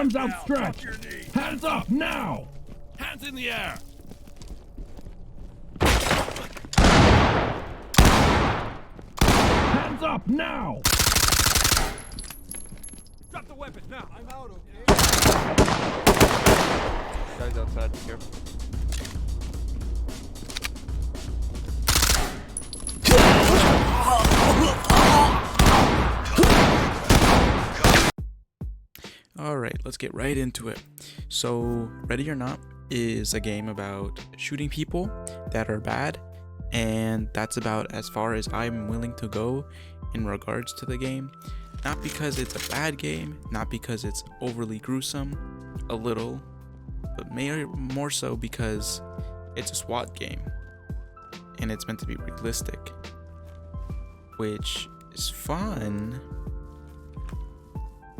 arms outstretched! Hands up now! Hands in the air! Hands up now! Drop the weapon now! I'm out, okay? Guys outside, be careful. Alright, let's get right into it. So, Ready or Not is a game about shooting people that are bad, and that's about as far as I'm willing to go in regards to the game. Not because it's a bad game, not because it's overly gruesome, a little, but more so because it's a SWAT game, and it's meant to be realistic, which is fun,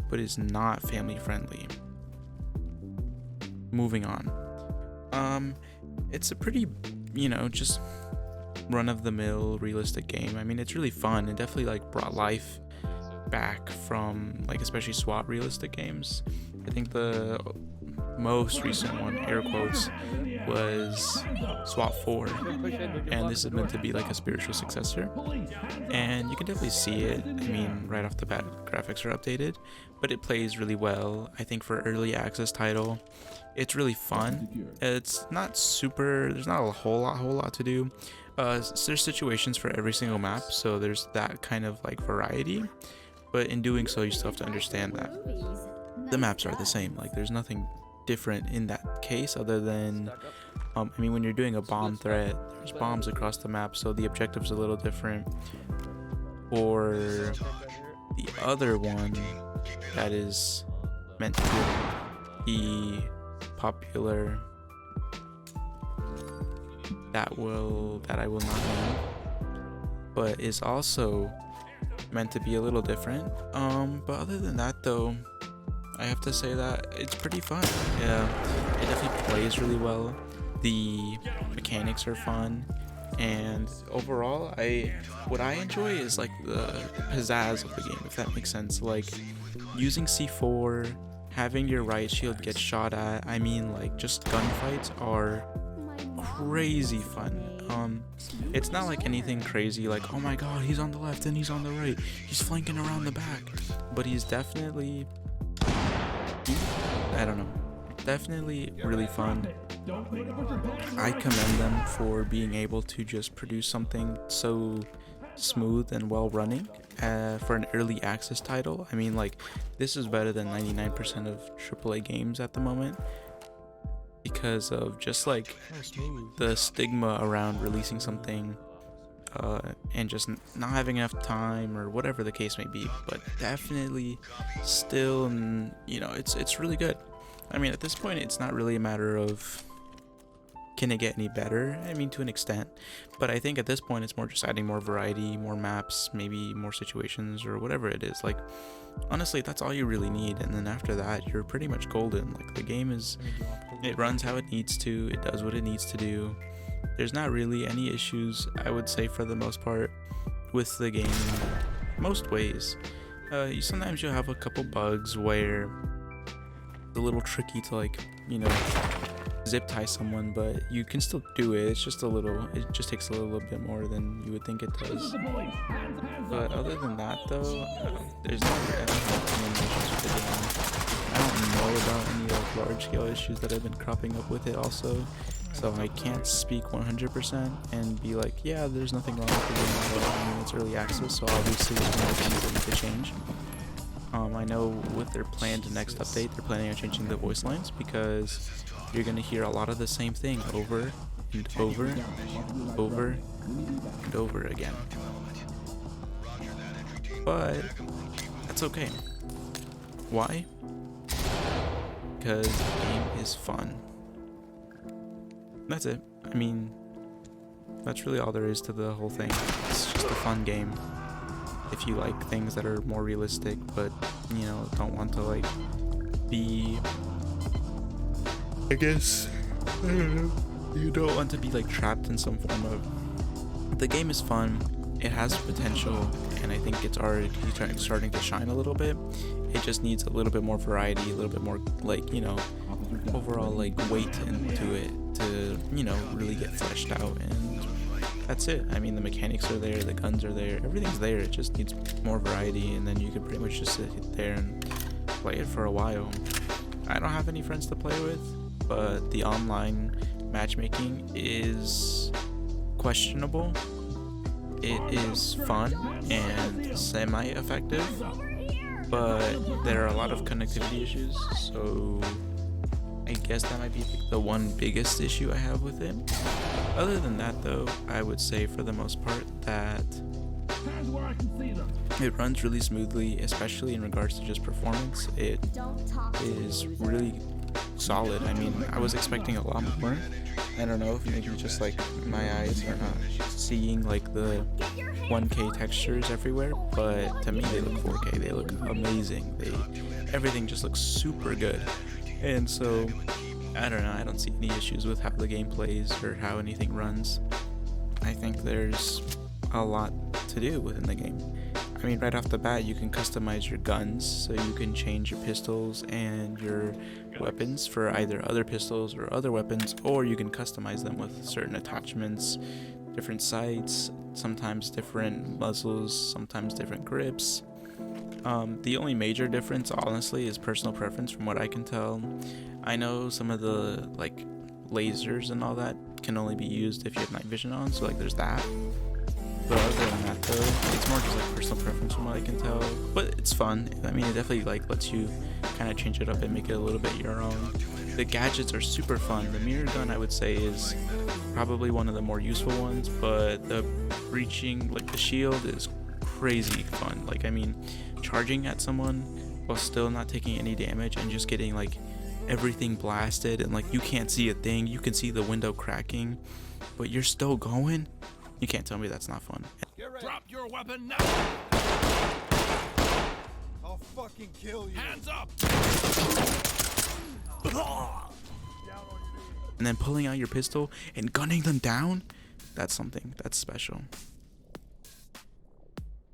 but is not family friendly. Moving on. It's a pretty, just run-of-the-mill realistic game. I mean, it's really fun. It definitely like brought life back from like especially SWAT realistic games. I think the most recent one, air quotes, was SWAT 4, and this is meant to be like a spiritual successor, and you can definitely see it. I mean, right off the bat, graphics are updated, but it plays really well. I think for early access title, it's really fun. It's not super, there's not a whole lot to do. There's situations for every single map, so there's that kind of like variety, but in doing so you still have to understand that the maps are the same. Like there's nothing different in that case other than I mean, when you're doing a bomb threat, there's bombs across the map, so the objective's a little different. Or the other one that is meant to be popular, that I will not name, but is also meant to be a little different. But other than that though, I have to say that it's pretty fun. Yeah, it definitely plays really well. The mechanics are fun, and overall, what I enjoy is like the pizzazz of the game, if that makes sense. Like using C4, having your right shield get shot at. I mean, like just gunfights are crazy fun. It's not like anything crazy like, oh my god, he's on the left and he's on the right, he's flanking around the back, but he's definitely, I don't know, definitely really fun. I commend them for being able to just produce something so smooth and well running for an early access title. I mean, like, this is better than 99% of AAA games at the moment, because of just like the stigma around releasing something and just not having enough time or whatever the case may be. But definitely still, it's really good. I mean, at this point, it's not really a matter of can it get any better. I mean, to an extent, but I think at this point it's more just adding more variety, more maps, maybe more situations or whatever it is. Like, honestly, that's all you really need, and then after that you're pretty much golden. Like, the game it runs how it needs to, it does what it needs to do. There's not really any issues, I would say, for the most part, with the game in most ways. Sometimes you'll have a couple bugs where it's a little tricky to, like, zip tie someone, but you can still do it. It just takes a little bit more than you would think it does. But other than that though, there's not really any issues with the game. I don't know about any like large scale issues that have been cropping up with it also, so I can't speak 100% and be like, yeah, there's nothing wrong with the game at all. I mean, it's early access, so obviously there's more things that need to change. I know with their planned next update, they're planning on changing the voice lines, because you're gonna hear a lot of the same thing over and over and over and over again. But that's okay. Why? Because the game is fun. That's it. I mean, that's really all there is to the whole thing. It's just a fun game. If you like things that are more realistic, but don't want to like be, I guess, I don't know, you don't want to be like trapped in some form of, the game is fun, it has potential, and I think it's already starting to shine a little bit. It just needs a little bit more variety, a little bit more, like, you know, overall like weight into it to, you know, really get fleshed out. And that's it. I mean, the mechanics are there, the guns are there, everything's there. It just needs more variety, and then you can pretty much just sit there and play it for a while. I don't have any friends to play with, but the online matchmaking is questionable. It is fun and semi-effective, but there are a lot of connectivity issues, so I guess that might be the one biggest issue I have with it. Other than that, though, I would say for the most part that it runs really smoothly, especially in regards to just performance. It is really solid. I mean, I was expecting a lot more. I don't know if maybe just like my eyes are not seeing like the 1K textures everywhere, but to me they look 4K. They look amazing. Everything just looks super good. And so I don't know, I don't see any issues with how the game plays or how anything runs. I think there's a lot to do within the game. I mean, right off the bat, you can customize your guns, so you can change your pistols and your weapons for either other pistols or other weapons, or you can customize them with certain attachments, different sights, sometimes different muzzles, sometimes different grips. The only major difference, honestly, is personal preference from what I can tell. I know some of the like lasers and all that can only be used if you have night vision on, so like there's that. But other than that, though, it's more just like personal preference from what I can tell. But it's fun. I mean, it definitely like lets you kind of change it up and make it a little bit your own. The gadgets are super fun. The mirror gun, I would say, is probably one of the more useful ones, but the breaching, like the shield, is crazy fun. Like, I mean, charging at someone while still not taking any damage and just getting like everything blasted and like you can't see a thing, you can see the window cracking, but you're still going. You can't tell me that's not fun. Drop your weapon now. I'll fucking kill you. Hands up. And then pulling out your pistol and gunning them down, that's something. That's special.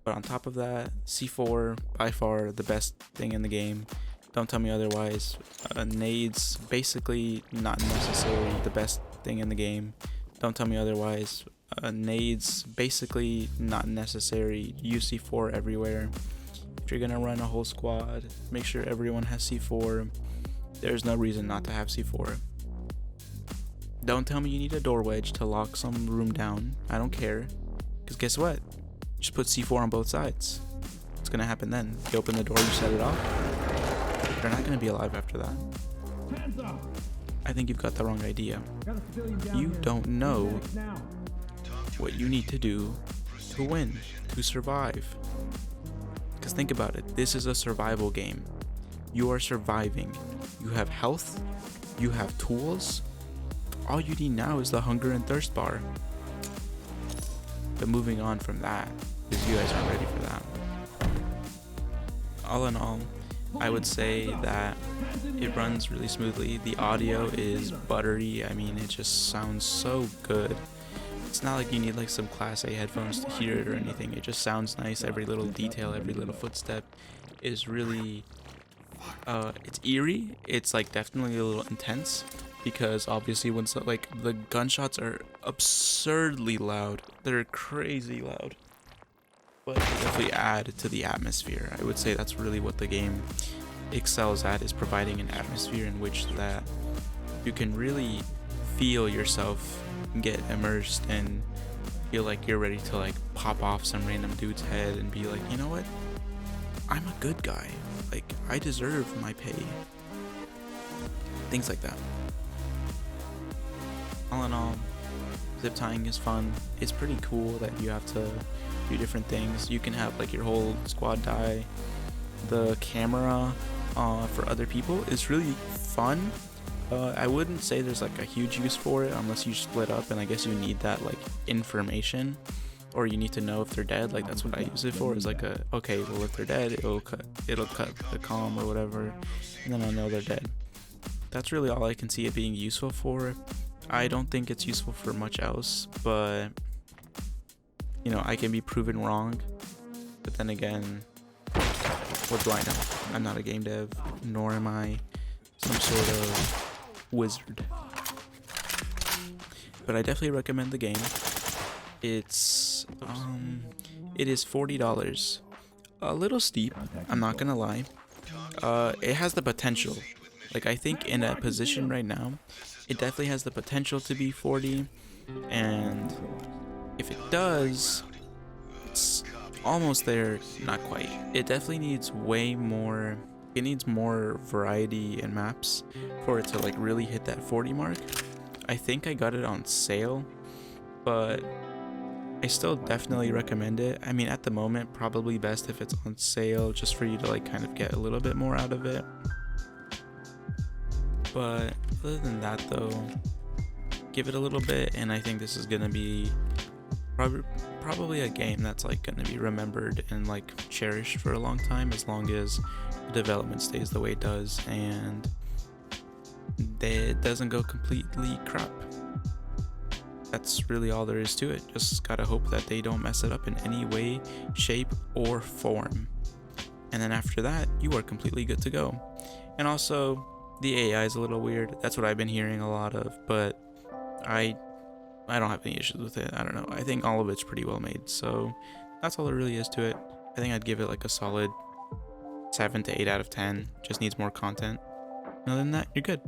But on top of that, C4, by far the best thing in the game. Don't tell me otherwise. Nades, basically not necessarily the best thing in the game. Don't tell me otherwise. Nades, basically not necessary. Use C4 everywhere. If you're gonna run a whole squad, make sure everyone has C4. There's no reason not to have C4. Don't tell me you need a door wedge to lock some room down. I don't care. Because guess what? Just put C4 on both sides. What's gonna happen then? You open the door, you set it off. They're not gonna be alive after that. I think you've got the wrong idea. You don't know what you need to do to win, to survive. Because think about it, this is a survival game. You are surviving. You have health, you have tools. All you need now is the hunger and thirst bar. But moving on from that, because you guys aren't ready for that. All in all, I would say that it runs really smoothly. The audio is buttery. I mean, it just sounds so good. It's not like you need like some Class A headphones to hear it or anything. It just sounds nice. Every little detail, every little footstep is really, it's eerie. It's like definitely a little intense because obviously when like the gunshots are absurdly loud. They're crazy loud. But they definitely add to the atmosphere. I would say that's really what the game excels at, is providing an atmosphere in which that you can really feel yourself get immersed and feel like you're ready to like pop off some random dude's head and be like, you know what? I'm a good guy. Like, I deserve my pay. Things like that. All in all, zip tying is fun. It's pretty cool that you have to do different things. You can have like your whole squad die. The camera for other people is really fun. I wouldn't say there's like a huge use for it unless you split up, and I guess you need that like information, or you need to know if they're dead. Like that's what I use it for, is like a, okay, well if they're dead, it'll cut the comm or whatever, and then I'll know they're dead. That's really all I can see it being useful for. I don't think it's useful for much else, but you know, I can be proven wrong. But then again, what do I know? I'm not a game dev, nor am I some sort of wizard. But I definitely recommend the game. It is $40. A little steep, I'm not gonna lie. It has the potential. Like, I think in a position right now, it definitely has the potential to be 40, and if it does, it's almost there, not quite. It definitely needs way more, it needs more variety in maps for it to like really hit that 40 mark. I think I got it on sale, but I still definitely recommend it. I mean, at the moment, probably best if it's on sale, just for you to like kind of get a little bit more out of it. But other than that though, give it a little bit, and I think this is gonna be probably a game that's like gonna be remembered and like cherished for a long time, as long as the development stays the way it does and it doesn't go completely crap. That's really all there is to it. Just gotta hope that they don't mess it up in any way, shape, or form. And then after that, you are completely good to go. And also, the AI is a little weird. That's what I've been hearing a lot of, but I don't have any issues with it. I don't know. I think all of it's pretty well made. So that's all there really is to it. I think I'd give it like a solid 7 to 8 out of 10. Just needs more content. Other than that, you're good.